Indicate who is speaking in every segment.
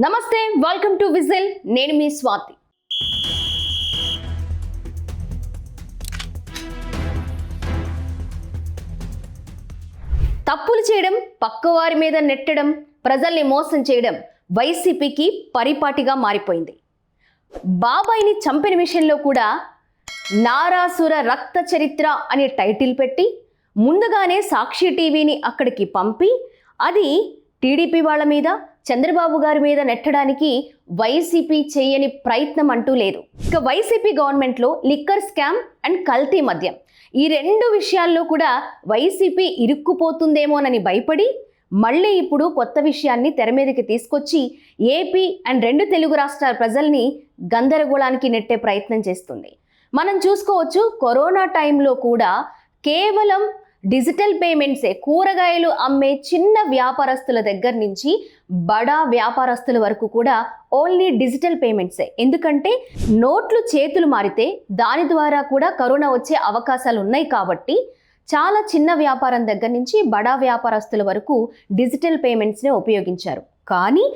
Speaker 1: నమస్తే, welcome to whistle. నేను మీ స్వాతి. తప్పులు చేయడం, పక్కవారి మీద నెట్టడం, ప్రజల్ని మోసం చేయడం వైసీపీకి పరిపాటిగా మారిపోయింది. బాబాయిని చంపిన విషయంలో కూడా నారాసుర రక్త చరిత్ర అనే టైటిల్ పెట్టి ముందుగానే సాక్షి టీవీని అక్కడికి పంపి అది టీడీపీ వాళ్ళ మీద, చంద్రబాబు గారి మీద నెట్టడానికి వైసీపీ చేయని ప్రయత్నం అంటూ లేదు. ఇక వైసీపీ గవర్నమెంట్లో లిక్కర్ స్కామ్ అండ్ కల్తీ మద్యం ఈ రెండు విషయాల్లో కూడా వైసీపీ ఇరుక్కుపోతుందేమోనని భయపడి మళ్ళీ ఇప్పుడు కొత్త విషయాన్ని తెర మీదకి తీసుకొచ్చి ఏపీ అండ్ రెండు తెలుగు రాష్ట్రాల ప్రజల్ని గందరగోళానికి నెట్టే ప్రయత్నం చేస్తుంది. మనం చూసుకోవచ్చు, కరోనా టైంలో కూడా కేవలం డిజిటల్ పేమెంట్సే, కూరగాయలు అమ్మే చిన్న వ్యాపారస్తుల దగ్గర నుంచి బడా వ్యాపారస్తుల వరకు కూడా ఓన్లీ డిజిటల్ పేమెంట్సే. ఎందుకంటే నోట్లు చేతులు మారితే దాని ద్వారా కూడా కరోనా వచ్చే అవకాశాలు ఉన్నాయి కాబట్టి చాలా చిన్న వ్యాపారం దగ్గర నుంచి బడా వ్యాపారస్తుల వరకు డిజిటల్ పేమెంట్స్ని ఉపయోగించారు. కానీ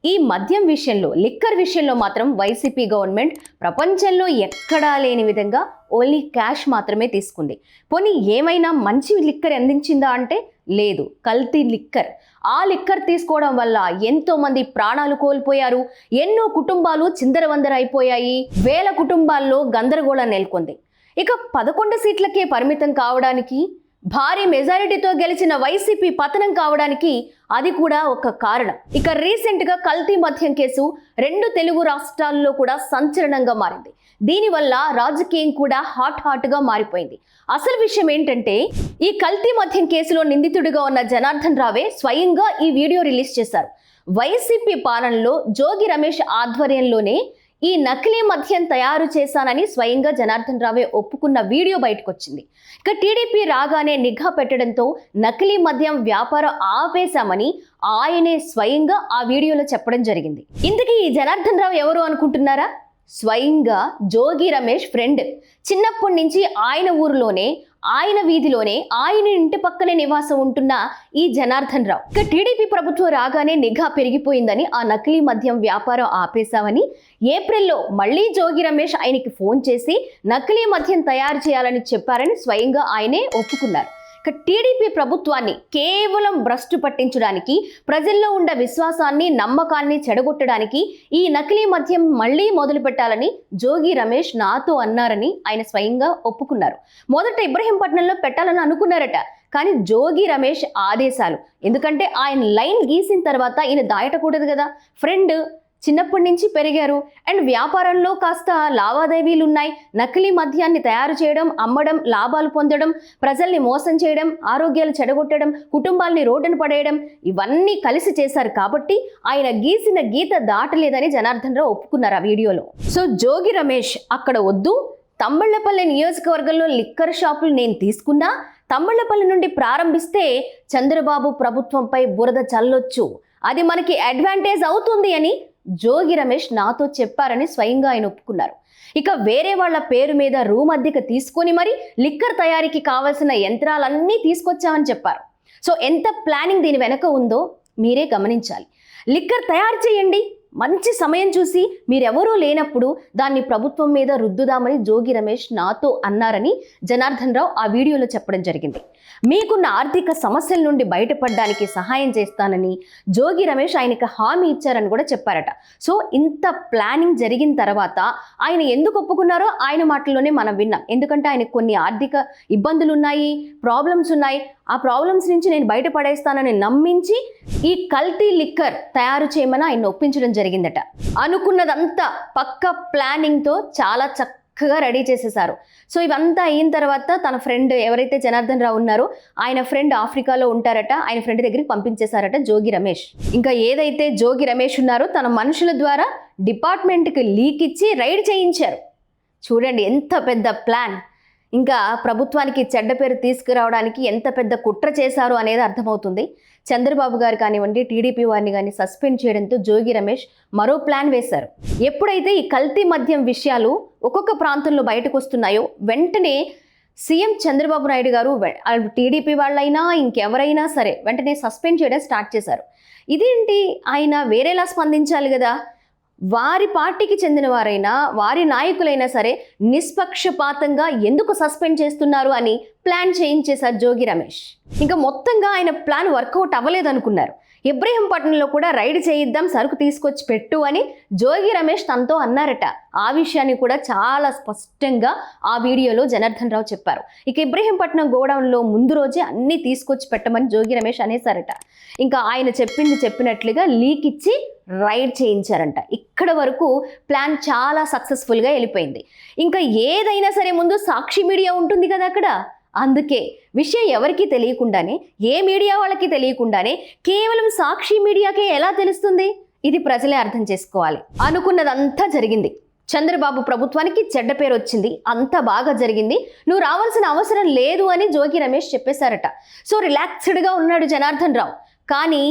Speaker 1: ఈ మద్యం విషయంలో, లిక్కర్ విషయంలో మాత్రం వైసీపీ గవర్నమెంట్ ప్రపంచంలో ఎక్కడా లేని విధంగా ఓన్లీ క్యాష్ మాత్రమే తీసుకుంది. పోనీ ఏమైనా మంచి లిక్కర్ అందించిందా అంటే లేదు, కల్తీ లిక్కర్. ఆ లిక్కర్ తీసుకోవడం వల్ల ఎంతో మంది ప్రాణాలు కోల్పోయారు, ఎన్నో కుటుంబాలు చిందరవందర అయిపోయాయి, వేల కుటుంబాల్లో గందరగోళం నెలకొంది. ఇక 11 సీట్లకే పరిమితం కావడానికి, భారీ మెజారిటీతో గెలిచిన వైసీపీ పతనం కావడానికి అది కూడా ఒక కారణం. ఇక రీసెంట్గా కల్తీ మద్యం కేసు రెండు తెలుగు రాష్ట్రాల్లో కూడా సంచలనంగా మారింది. దీనివల్ల రాజకీయం కూడా హాట్గా మారిపోయింది. అసలు విషయం ఏంటంటే, ఈ కల్తీ మద్యం కేసులో నిందితుడిగా ఉన్న జనార్దన్ రావే స్వయంగా ఈ వీడియో రిలీజ్ చేశారు. వైసీపీ పాలనలో జోగి రమేష్ ఆధ్వర్యంలోనే ఈ నకిలీ మద్యం తయారు చేశానని స్వయంగా జనార్దన్ రావే ఒప్పుకున్న వీడియో బయటకు వచ్చింది. ఇక టీడీపీ రాగానే నిఘా పెట్టడంతో నకిలీ మద్యం వ్యాపారం ఆపేశామని ఆయనే స్వయంగా ఆ వీడియోలో చెప్పడం జరిగింది. ఇంతకీ ఈ జనార్దన్ రావు ఎవరు అనుకుంటున్నారా? స్వయంగా జోగి రమేష్ ఫ్రెండ్. చిన్నప్పటి నుంచి ఆయన ఊరిలోనే, ఆయన వీధిలోనే, ఆయన ఇంటి పక్కనే నివాసం ఉంటున్న ఈ జనార్దన్ రావు ఇక టీడీపీ ప్రభుత్వం రాగానే నిఘా పెరిగిపోయిందని, ఆ నకిలీ మద్యం వ్యాపారం ఆపేశామని, ఏప్రిల్లో మళ్ళీ జోగి రమేష్ ఆయనకి ఫోన్ చేసి నకిలీ మద్యం తయారు చేయాలని చెప్పారని స్వయంగా ఆయనే ఒప్పుకున్నారు. ఇక టీడీపీ ప్రభుత్వాన్ని కేవలం భ్రష్టు పట్టించడానికి, ప్రజల్లో ఉండే విశ్వాసాన్ని, నమ్మకాన్ని చెడగొట్టడానికి ఈ నకిలీ మద్యం మళ్ళీ మొదలు పెట్టాలని జోగి రమేష్ నాతో అన్నారని ఆయన స్వయంగా ఒప్పుకున్నారు. మొదట ఇబ్రహీంపట్నంలో పెట్టాలని అనుకున్నారట. కానీ జోగి రమేష్ ఆదేశాలు, ఎందుకంటే ఆయన లైన్ గీసిన తర్వాత ఈయన దాయటకూడదు కదా, ఫ్రెండ్, చిన్నప్పటి నుంచి పెరిగారు అండ్ వ్యాపారంలో కాస్త లావాదేవీలు ఉన్నాయి. నకిలీ మద్యాన్ని తయారు చేయడం, అమ్మడం, లాభాలు పొందడం, ప్రజల్ని మోసం చేయడం, ఆరోగ్యాలు చెడగొట్టడం, కుటుంబాల్ని రోడ్డున పడేయడం, ఇవన్నీ కలిసి చేశారు కాబట్టి ఆయన గీసిన గీత దాటలేదని జనార్దన్ రావు ఒప్పుకున్నారు ఆ వీడియోలో. సో జోగి రమేష్ అక్కడ వద్దు, తమ్మళ్లపల్లి నియోజకవర్గంలో లిక్కర్ షాపులు నేను తీసుకున్నా, తమ్మళ్లపల్లి నుండి ప్రారంభిస్తే చంద్రబాబు ప్రభుత్వంపై బురద చల్లొచ్చు, అది మనకి అడ్వాంటేజ్ అవుతుంది అని జోగి రమేష్ నాతో చెప్పారని స్వయంగా ఆయన ఒప్పుకున్నారు. ఇక వేరే వాళ్ళ పేరు మీద రూమ్ అద్దెకు తీసుకొని మరి లిక్కర్ తయారీకి కావాల్సిన యంత్రాలన్నీ తీసుకొచ్చామని చెప్పారు. సో ఎంత ప్లానింగ్ దీని వెనక ఉందో మీరే గమనించాలి. లిక్కర్ తయారు చేయండి, మంచి సమయం చూసి, మీరెవరూ లేనప్పుడు దాన్ని ప్రభుత్వం మీద రుద్దుదామని జోగి రమేష్ నాతో అన్నారని జనార్దన్ రావు ఆ వీడియోలో చెప్పడం జరిగింది. మీకున్న ఆర్థిక సమస్యల నుండి బయటపడడానికి సహాయం చేస్తానని జోగి రమేష్ ఆయనకు హామీ ఇచ్చారని కూడా చెప్పారట. సో ఇంత ప్లానింగ్ జరిగిన తర్వాత ఆయన ఎందుకు ఒప్పుకున్నారో ఆయన మాటల్లోనే మనం విన్నాం. ఎందుకంటే ఆయనకు కొన్ని ఆర్థిక ఇబ్బందులు ఉన్నాయి, ప్రాబ్లమ్స్ ఉన్నాయి. ఆ ప్రాబ్లమ్స్ నుంచి నేను బయటపడేస్తానని నమ్మించి ఈ కల్తీ లిక్కర్ తయారు చేయమని ఆయన ఒప్పించడం జరిగిందట. అనుకున్నదంతా పక్క ప్లానింగ్తో చాలా చక్కగా రెడీ చేసేసారు. సో ఇవంతా అయిన తర్వాత తన ఫ్రెండ్ ఎవరైతే జనార్దన్ రావు ఉన్నారో ఆయన ఫ్రెండ్ ఆఫ్రికాలో ఉంటారట, ఆయన ఫ్రెండ్ దగ్గరికి పంపించేశారట జోగి రమేష్. ఇంకా ఏదైతే జోగి రమేష్ ఉన్నారో తన మనుషుల ద్వారా డిపార్ట్మెంట్కి లీక్ ఇచ్చి రైడ్ చేయించారు. చూడండి ఎంత పెద్ద ప్లాన్. ఇంకా ప్రభుత్వానికి చెడ్డ పేరు తీసుకురావడానికి ఎంత పెద్ద కుట్ర చేశారు అనేది అర్థమవుతుంది. చంద్రబాబు గారు కానివ్వండి, టీడీపీ వారిని కానీ సస్పెండ్ చేయడంతో జోగి రమేష్ మరో ప్లాన్ వేశారు. ఎప్పుడైతే ఈ కల్తీ మద్యం విషయాలు ఒక్కొక్క ప్రాంతంలో బయటకు వస్తున్నాయో వెంటనే సీఎం చంద్రబాబు నాయుడు గారు టీడీపీ వాళ్ళైనా ఇంకెవరైనా సరే వెంటనే సస్పెండ్ చేయడం స్టార్ట్ చేశారు. ఇదేంటి ఆయన వేరేలా స్పందించాలి కదా, వారి పార్టీకి చెందిన వారైనా వారి నాయకులైనా సరే నిష్పక్షపాతంగా ఎందుకు సస్పెండ్ చేస్తున్నారు అని ప్లాన్ చేయించేశారు జోగి రమేష్. ఇంకా మొత్తంగా ఆయన ప్లాన్ వర్కౌట్ అవ్వలేదనుకున్నారు. ఇబ్రహీంపట్నంలో కూడా రైడ్ చేయిద్దాం, సరుకు తీసుకొచ్చి పెట్టు అని జోగి రమేష్ తనతో అన్నారట. ఆ విషయాన్ని కూడా చాలా స్పష్టంగా ఆ వీడియోలో జనార్దన్ రావు చెప్పారు. ఇక ఇబ్రహీంపట్నం గోడౌన్లో ముందు రోజే అన్నీ తీసుకొచ్చి పెట్టమని జోగి రమేష్ అనేసారట. ఇంకా ఆయన చెప్పింది చెప్పినట్లుగా లీక్ ఇచ్చి రైడ్ చేయించారంట. ఇక్కడ వరకు ప్లాన్ చాలా సక్సెస్ఫుల్గా వెళ్ళిపోయింది. ఇంకా ఏదైనా సరే ముందు సాక్షి మీడియా ఉంటుంది కదా అక్కడ, అందుకే విషయం ఎవరికీ తెలియకుండానే, ఏ మీడియా వాళ్ళకి తెలియకుండానే కేవలం సాక్షి మీడియాకే ఎలా తెలుస్తుంది? ఇది ప్రజలే అర్థం చేసుకోవాలి. అనుకున్నదంతా జరిగింది. చంద్రబాబు ప్రభుత్వానికి చెడ్డ పేరు వచ్చింది, అంతా బాగా జరిగింది, నువ్వు రావాల్సిన అవసరం లేదు అని జోగి రమేష్ చెప్పేశారట. సో రిలాక్స్డ్గా ఉన్నాడు జనార్దన్ రావు. కానీ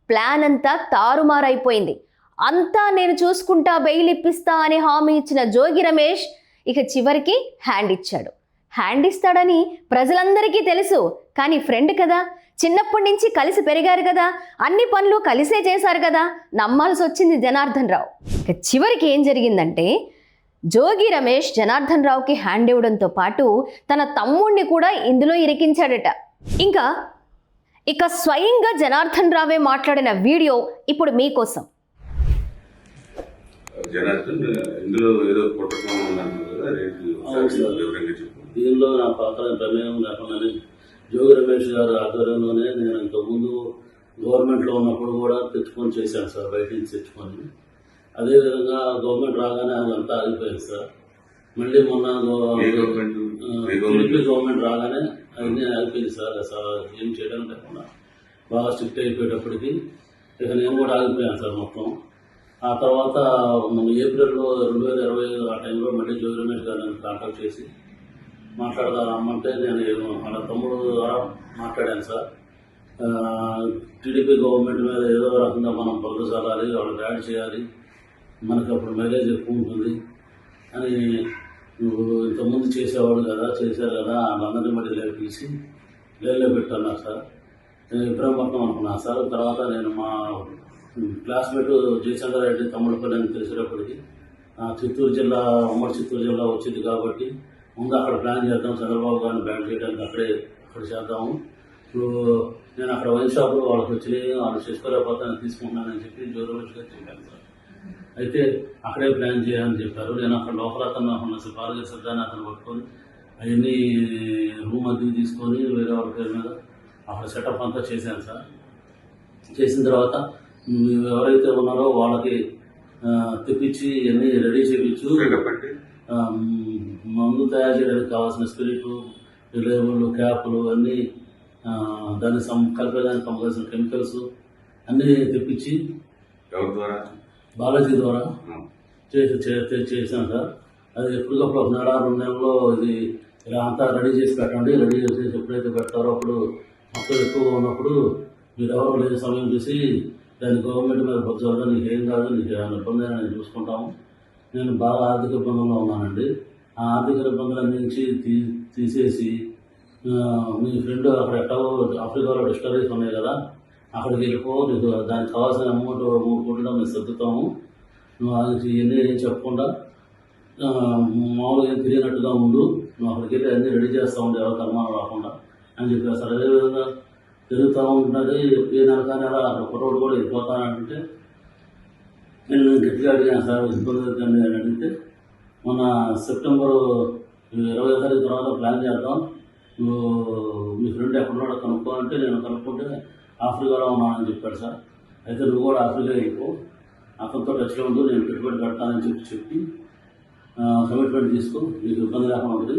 Speaker 1: ప్లాన్ అంతా తారుమారైపోయింది. అంతా నేను చూసుకుంటా, బెయిల్ ఇప్పిస్తా అని హామీ ఇచ్చిన జోగి రమేష్ ఇక చివరికి హ్యాండ్ ఇచ్చాడు. హ్యాండ్ ఇస్తాడని ప్రజలందరికీ తెలుసు, కానీ ఫ్రెండ్ కదా, చిన్నప్పటి నుంచి కలిసి పెరిగారు కదా, అన్ని పనులు కలిసే చేశారు కదా, నమ్మాల్సి వచ్చింది జనార్దన్ రావు. ఇక చివరికి ఏం జరిగిందంటే జోగి రమేష్ జనార్దన్ రావుకి హ్యాండ్ ఇవ్వడంతో పాటు తన తమ్ముడిని కూడా ఇందులో ఇరికించాడట. ఇక స్వయంగా జనార్దన్ రావే మాట్లాడిన వీడియో ఇప్పుడు మీకోసం.
Speaker 2: జనార్దన్, ఇందులో ఏదో కుట్రకోణం ఉందన్నారు కదా, వివరంగా చెప్పు.
Speaker 3: దీనిలో నా పాత్ర ప్రమేయం లేకుండానే జోగి రమేష్ గారు ఆధ్వర్యంలోనే నేను ఇంతకుముందు గవర్నమెంట్లో ఉన్నప్పుడు కూడా తెచ్చుకొని చేశాను సార్, బయట నుంచి తెచ్చుకొని. అదేవిధంగా గవర్నమెంట్ రాగానే అదంతా ఆగిపోయింది సార్. మళ్ళీ మొన్న టీడీపీ గవర్నమెంట్ రాగానే అవన్నీ ఆగిపోయింది సార్. అసలు ఏం చేయడం లేకుండా బాగా స్ట్రిక్ట్ అయిపోయేటప్పటికి ఇక నేను కూడా ఆగిపోయాను సార్ మొత్తం. ఆ తర్వాత మన ఏప్రిల్లో 2025 ఆ టైంలో మళ్ళీ జోగి రమేష్ గారు నన్ను కాంటాక్ట్ చేసి మాట్లాడదాం రమ్మంటే నేను వాళ్ళ తమ్ముడు ద్వారా మాట్లాడాను సార్. టీడీపీ గవర్నమెంట్ మీద ఏదో రకంగా మనం బురద చల్లాలి, వాళ్ళకి యాడ్ చేయాలి, మనకి అప్పుడు మైలేజ్ ఎక్కువ ఉంటుంది అని నువ్వు ఇంతకుముందు చేసేవాడు కదా, చేశారు కదా, వాళ్ళందరినీ మళ్ళీ పిలిచి లైన్లో పెట్టన్నారు సార్. నేను ఇబ్రహీంపట్నం అనుకున్నాను సార్. తర్వాత నేను మా క్లాస్మేట్ జయచంద్ర రెడ్డి తమ్ముడిపల్లి అని తెలిసేటప్పటికి చిత్తూరు జిల్లా, ఉమ్మడి చిత్తూరు జిల్లా వచ్చింది కాబట్టి ముందు అక్కడ ప్లాన్ చేద్దాం, చంద్రబాబు గారిని బ్యాన్ చేయడానికి అక్కడ చేద్దాము. ఇప్పుడు నేను అక్కడ వైన్ షాపులో వాళ్ళకి వచ్చినాయి, వాళ్ళు చేసుకోలేకపోతే నేను తీసుకుంటున్నానని చెప్పి జోగి రమేష్ గారు చెప్పాను సార్. అయితే అక్కడే ప్లాన్ చేయాలని చెప్పారు. నేను అక్కడ లోపల అతను ఉన్న పార్గ శ్రద్ధాన్ని అతను పట్టుకొని అవన్నీ రూమ్ అద్దెకి తీసుకొని వేరే వాళ్ళ పేరు మీద అక్కడ సెటప్ అంతా చేశాను సార్. చేసిన తర్వాత ఎవరైతే ఉన్నారో వాళ్ళకి తెప్పించి అన్నీ రెడీ చేయించు, మందు తయారు చేయడానికి కావాల్సిన స్పిరిట్, లేబుల్, క్యాపులు అన్నీ, దాన్ని కలిపేదానికి కావాల్సిన కెమికల్స్ అన్నీ తెప్పించి బాలాజీ ద్వారా చేశాను సార్. అది ఎప్పటికప్పుడు 1 నెల 2 నెలల్లో ఇది ఇలా అంతా రెడీ చేసి పెట్టండి. రెడీ చేసి ఎప్పుడైతే పెడతారో అప్పుడు మొత్తం ఎక్కువగా ఉన్నప్పుడు మీరు ఎవరు లేని సమయం చూసి దాన్ని గవర్నమెంట్ మీద బొజ్జాలి, నీకు ఏం కాదు, నీకు ఏమైనా ఇబ్బంది అయినా నేను చూసుకుంటాము. నేను బాగా ఆర్థిక ఇబ్బందుల్లో ఉన్నానండి. ఆ ఆర్థిక ఇబ్బందులన్నీ నుంచి తీసేసి మీ ఫ్రెండ్ అక్కడ ఎట్టో ఆఫ్రికాలో డిస్టరీస్ ఉన్నాయి కదా, అక్కడికి వెళ్ళిపో, నీకు దానికి కావాల్సిన అమౌంట్ 3 కోట్లు మేము సర్దుతాము, నువ్వు అది ఇవన్నీ ఏం చెప్పకుండా మామూలుగా తిరిగినట్టుగా ఉండు, నువ్వు అక్కడికి వెళ్ళి అన్నీ రెడీ చేస్తూ ఉండే ఎవరికి అనుమానం రాకుండా అని చెప్పారు సార్. అదేవిధంగా తిరుగుతూ ఉంటుంది. ఏ నెల అక్కడ కుర్రోడు కూడా వెళ్ళిపోతానంటే నేను గట్టిగా అడిగాను సార్, ఇబ్బంది అవుతుంది అని అడిగితే మొన్న సెప్టెంబర్ 20వ తారీఖు తర్వాత ప్లాన్ చేద్దాం, నువ్వు మీ ఫ్రెండ్ ఎక్కడున్నాడో కనుక్కో అంటే నేను కనుక్కుంటే ఆఫ్రికాలో ఉన్నానని చెప్పాడు సార్. అయితే నువ్వు కూడా ఆఫ్రికా వెళ్ళిపో, అతనితో టచ్లో ఉండు, నేను పెట్టుబడి పెడతానని చెప్పి కమిట్మెంట్ తీసుకో, నీకు ఇబ్బంది లేకుండా ఉంటుంది,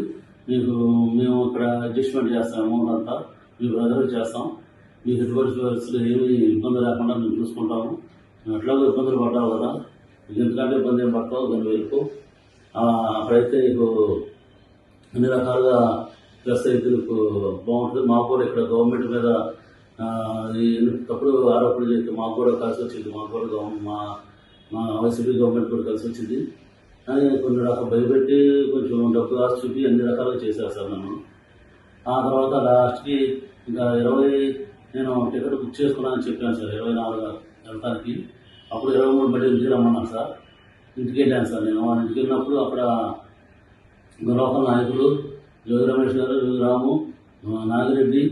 Speaker 3: నీకు మేము ఇక్కడ అడ్జస్ట్మెంట్ చేస్తాం, అమౌంట్ అంతా మీ బ్రదర్కి చేస్తాం, మీకు ఎటువంటి పరిస్థితులు ఏమీ ఇబ్బంది లేకుండా మేము చూసుకుంటాము, ఎట్లాగో ఇబ్బందులు పడ్డావు కదా, ఎందుకంటే ఇబ్బంది ఏం పడతావు, దాన్ని వెళ్ళిపో, అక్కడైతే నీకు అన్ని రకాలుగా ప్లస్ అయితే నీకు బాగుంటుంది. మాకు కూడా ఇక్కడ గవర్నమెంట్ మీద తప్పుడు ఆరోపణలు చేస్తే మాకు కూడా కలిసి వచ్చింది, మాకు కూడా మా వైసీపీ గవర్నమెంట్ కూడా కలిసి వచ్చింది అని కొన్ని రకాల భయపెట్టి కొంచెం డబ్బు ఆస్తి చూపి అన్ని రకాలుగా చేశారు సార్ నన్ను. ఆ తర్వాత లాస్ట్కి ఇంకా 20 నేను టికెట్ బుక్ చేసుకున్నానని చెప్పాను సార్. 24 వెళ్తానికి. అప్పుడు 23 బట్టి ఇంటికి రమ్మన్నారు సార్. ఇంటికి వెళ్ళాను సార్ నేను. వాళ్ళ ఇంటికి వెళ్ళినప్పుడు అక్కడ లోకల్ నాయకులు జోగి రమేష్ గారు, రాము, నాగిరెడ్డి,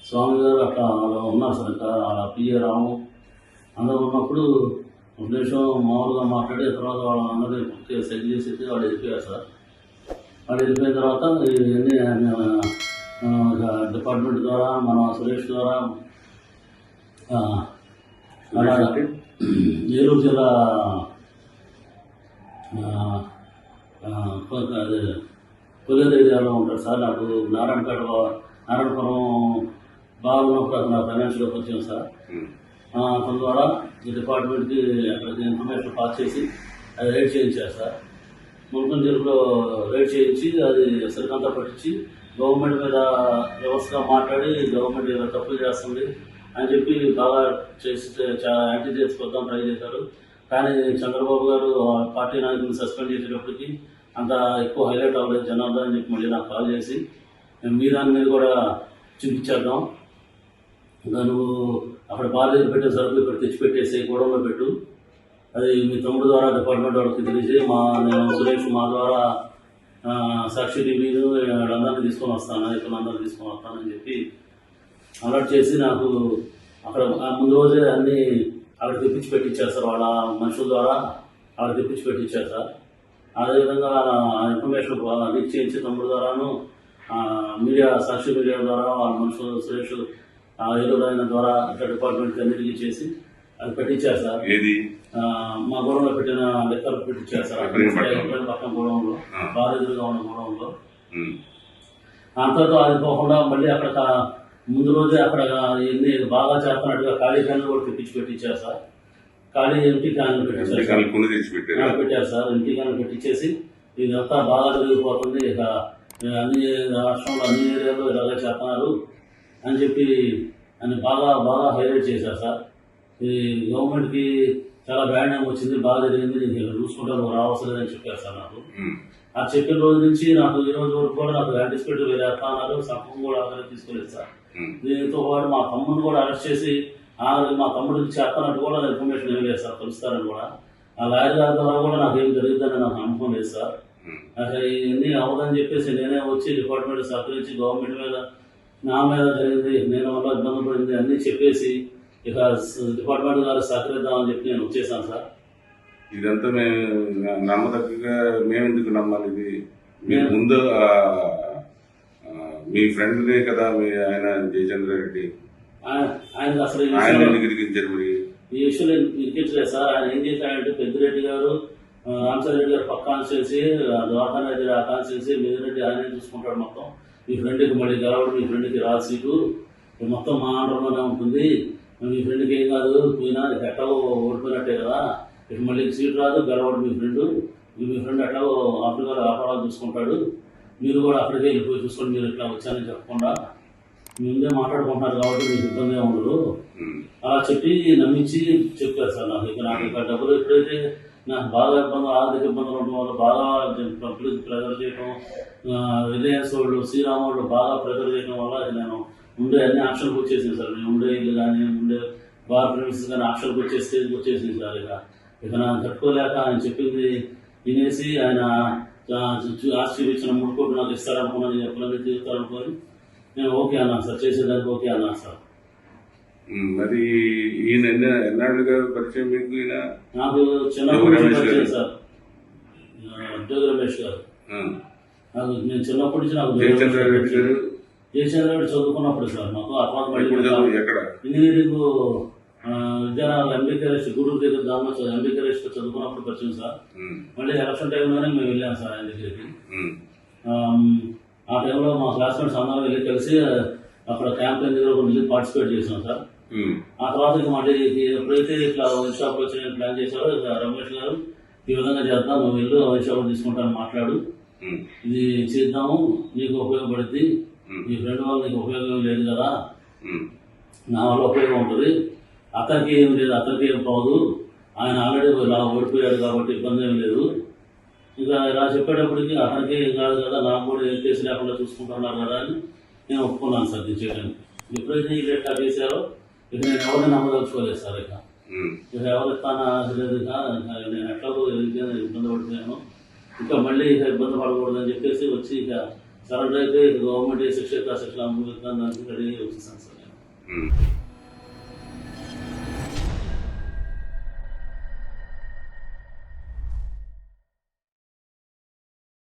Speaker 3: స్వామి గారు అట్లా ఉన్నారు సార్. ఇంకా పిఏ రాము అందరూ ఉన్నప్పుడు ఒక నిమిషం మామూలుగా మాట్లాడి తర్వాత వాళ్ళందరినీ సెట్ చేసి వాళ్ళు వెళ్ళిపోయారు సార్. వాళ్ళు వెళ్ళిపోయిన తర్వాత ఇవన్నీ డిపార్ట్మెంట్ ద్వారా మన సురేష్ ద్వారా ఏలూరు జిల్లా కొల్లేరు ఏరియాలో ఉంటారు సార్. నాకు నారాయణపురం బాగా ఉన్నప్పుడు అక్కడ ఫైనాన్షియల్గా వచ్చాను సార్. అతని ద్వారా ఈ డిపార్ట్మెంట్కి అక్కడికి ఇన్ఫర్మేషన్ పాస్ చేసి అది రైడ్ చేయించారు సార్. మున్సిపల్ జైలులో రైడ్ చేయించి అది సరికంతా పట్టించి గవర్నమెంట్ మీద వ్యవస్థగా మాట్లాడి గవర్నమెంట్ ఇలా తప్పులు చేస్తుంది అని చెప్పి బాగా చేసి చాలా యాంటీ చేసుకొద్దాం ట్రై చేశారు. కానీ చంద్రబాబు గారు పార్టీ నాయకులను సస్పెండ్ చేసేటప్పటికి అంత ఎక్కువ హైలైట్ అవ్వలేదు జనార్దన్ అని చెప్పి మళ్ళీ నాకు కాల్ చేసి మీ దాని మీద కూడా చూపించేద్దాం, ఇంకా నువ్వు అక్కడ బాధ్యత పెట్టే సరుకులు ఇక్కడ తెచ్చిపెట్టేసి గొడవలో పెట్టు, అది మీ తమ్ముడు ద్వారా డిపార్ట్మెంట్ వాళ్ళకి తెలిసి నేను సురేష్ మా ద్వారా సాక్షి టీవీను అందరినీ తీసుకొని వస్తాను, నాయకులందరినీ తీసుకొని వస్తానని చెప్పి అలర్ట్ చేసి నాకు అక్కడ ముందు రోజే అన్నీ అక్కడ తెప్పించి పెట్టించారు సార్. వాళ్ళ మనుషుల ద్వారా అక్కడ తెప్పించి పెట్టించారు సార్. అదేవిధంగా ఇన్ఫర్మేషన్ లీక్ చేయించి తమ్ముడు ద్వారాను మీడియా సాక్షి మీడియా ద్వారా వాళ్ళ మనుషులు సురేష్ ఏలూరు ఆయన ద్వారా ఇట్లా డిపార్ట్మెంట్కి అన్నిటికీ చేసి అది పెట్టించారు సార్. మా గొడవలో పెట్టిన లెక్కలు పెట్టించారు సార్. పక్కన గొడవలో బాధితులుగా ఉన్న గొడవలో అంతతో అది పోకుండా మళ్ళీ అక్కడ ముందు రోజే అక్కడ ఎన్ని బాగా చేస్తున్నట్టుగా ఖాళీ క్యాన్లు కూడా తెప్పించి పెట్టించారు సార్. ఖాళీ ఎంటీ క్యాన్లు పెట్టారు సార్. ఎంటీ క్యాన్లు పెట్టించేసి ఇదంతా బాగా జరిగిపోతుంది, ఇక అన్ని రాష్ట్రంలో అన్ని ఏరియాలో ఇలాగే చేస్తున్నారు అని చెప్పి అని బాగా బాగా హైలైట్ చేశారు సార్. ఈ గవర్నమెంట్కి చాలా బ్యాడ్ నేమ్ వచ్చింది, బాగా జరిగింది, నేను చూసుకుంటాను రావాల్సి లేదని చెప్పారు సార్ నాకు. ఆ చెప్పిన రోజు నుంచి నాకు ఈ రోజు వరకు కూడా నాకు యాంటిసిపేట్ వేరే అన్నారు, సంపం కూడా అక్కడ తీసుకోలేదు సార్. దీంతో పాటు మా తమ్ముడిని కూడా అరెస్ట్ చేసి మా తమ్ముడికి చేస్తానంటూ కూడా ఇన్ఫర్మేషన్ ఏం లేదు సార్, కలుస్తారని కూడా. ఆ లాయర్ గారి ద్వారా కూడా నాకు ఏం జరుగుతుందని నాకు నమ్మకం లేదు సార్. అసలు ఇవన్నీ అవ్వదని చెప్పేసి నేనే వచ్చి డిపార్ట్మెంట్ సహకరించి గవర్నమెంట్ మీద నా మీద జరిగింది, నేను వల్ల ఇబ్బంది పడింది అన్నీ చెప్పేసి ఇక డిపార్ట్మెంట్ గారు సహకరిద్దామని చెప్పి నేను వచ్చేసాను సార్.
Speaker 2: ఇదంతా మేము నమ్మదగ్గగా మేము ఎందుకు నమ్మాలి? ఇది మీరు ముందు మీ ఫ్రెండ్నే కదా ఆయన జయచంద్ర రెడ్డి,
Speaker 3: ఆయన అసలు
Speaker 2: ఇరికించారు. మరి
Speaker 3: ఈ విషయంలో ఇరికించలేదు సార్. ఆయన ఏం చేశాడంటే పెద్దిరెడ్డి గారు రామచంద్రెడ్డి గారు పక్క కాన్స్టిట్యున్సీ, ద్వారకా రెడ్డి ఆ కాన్స్టిట్యున్సీ, మిదిరెడ్డి ఆయనే చూసుకుంటాడు మొత్తం. మీ ఫ్రెండ్కి మళ్ళీ గెలవడు, మీ ఫ్రెండ్కి రా సీటు మొత్తం మా ఆంధ్రలోనే ఉంటుంది, మీ ఫ్రెండ్కి ఏం కాదు, పోయినా ఎట్లాగో ఓడిపోయినట్టే కదా, ఇక మళ్ళీ సీటు రాదు, గెలవడు మీ ఫ్రెండ్ ఎట్లాగో ఆఫ్రికాలో వ్యాపారాలు చూసుకుంటాడు, మీరు కూడా అక్కడికే వెళ్ళిపోయి చూసుకొని మీరు ఇట్లా వచ్చానని చెప్పకుండా ముందే మాట్లాడుకుంటున్నారు కాబట్టి మీకు ఇబ్బంది ఉండదు అలా చెప్పి నమ్మించి చెప్పారు సార్. నాకు ఇక డబ్బులు ఎప్పుడైతే నాకు బాగా ఇబ్బంది, ఆర్థిక ఇబ్బందులు ఉండడం వల్ల బాగా ప్రెజర్ చేయడం, రిలయన్స్ వాళ్ళు, శ్రీరామ్ వాళ్ళు బాగా ప్రెజర్ చేయడం వల్ల నేను ఉండే అన్ని ఆప్షన్కి వచ్చేసింది సార్. నేను ఉండే ఇల్లు కానీ ఉండే బార్ ప్రిమిసెస్ కానీ ఆప్షన్కి వచ్చే స్టేజ్కి వచ్చేసింది సార్. ఇక నాకు తట్టుకోలేక ఆయన చెప్పింది వినేసి ఆయన ఆశ్చర్యించిన 3 కోట్లు నాకు ఇస్తారనుకున్నాను, చెప్పాలని తీరుతారనుకోని నేను ఓకే అన్నాను సార్, చేసేదానికి ఓకే అన్నాను సార్.
Speaker 2: మరి ఈయన ఎన్నాళ్ళుగా పరిచయం మీకు? ఈయన
Speaker 3: నాకు చిన్నప్పటి నుంచి పరిచయం సార్, జోగి రమేష్ గారు. నాకు నేను చిన్నప్పటి నుంచి నాకు జయచంద్ర రెడ్డి చదువుకున్నప్పుడు సార్ మాకు ఇంజనీరింగ్ విద్యానగర్ ఎంబీకేఎస్ గూడూరు దగ్గర దానిలో ఎంబీకేఎస్ చదువుకున్నప్పుడు పరిచయం సార్. మళ్ళీ ఎలక్షన్ టైంలోనే మేము వెళ్ళాం సార్ ఆయన దగ్గరికి. ఆ టైంలో మా క్లాస్మేట్స్ అందరం వెళ్ళి కలిసి అక్కడ క్యాంపెయిన్ దగ్గర ఒక పార్టిసిపేట్ చేసాం సార్. ఆ తర్వాత ఇక మళ్ళీ ఎప్పుడైతే ఇట్లా వైన్ షాప్ వచ్చి ప్లాన్ చేశారో ఇక రమేష్ గారు ఈ విధంగా చేద్దాం, నువ్వు వెళ్ళు వైన్ షాప్ తీసుకుంటాను మాట్లాడు, ఇది చేద్దాము, నీకు ఉపయోగపడుద్ది, నీ ఫ్రెండ్ వాళ్ళు నీకు ఉపయోగం లేదు కదా, నా వల్ల ఉపయోగం ఉంటుంది, అతనికి ఏం లేదు, అతనికి ఏం పోదు, ఆయన ఆల్రెడీ ఇలా ఓడిపోయాడు కాబట్టి ఇబ్బంది ఏం లేదు, ఇంకా ఇలా చెప్పేటప్పటికి అతనికి ఏం కాదు కదా, నాకు కూడా ఏ కేసు లేకుండా చూసుకుంటున్నారు కదా అని నేను ఒప్పుకున్నాను సార్ ఇది చేయడానికి. ఎప్పుడైతే ఈ లెక్క చేశారో ఇక నేను ఎవరిని నమ్మదలుచుకోలేదు సార్. ఇక ఇక ఎవరు ఇస్తానా లేదు నేను ఎట్లాగో ఇబ్బంది పడిపోయాను, ఇంకా మళ్ళీ ఇక ఇబ్బంది పడకూడదని చెప్పేసి వచ్చి ఇక సరెండర్ అయితే గవర్నమెంట్ శిక్ష శిక్ష అనుభవిస్తాను రెడీ వచ్చేసాను సార్ నేను.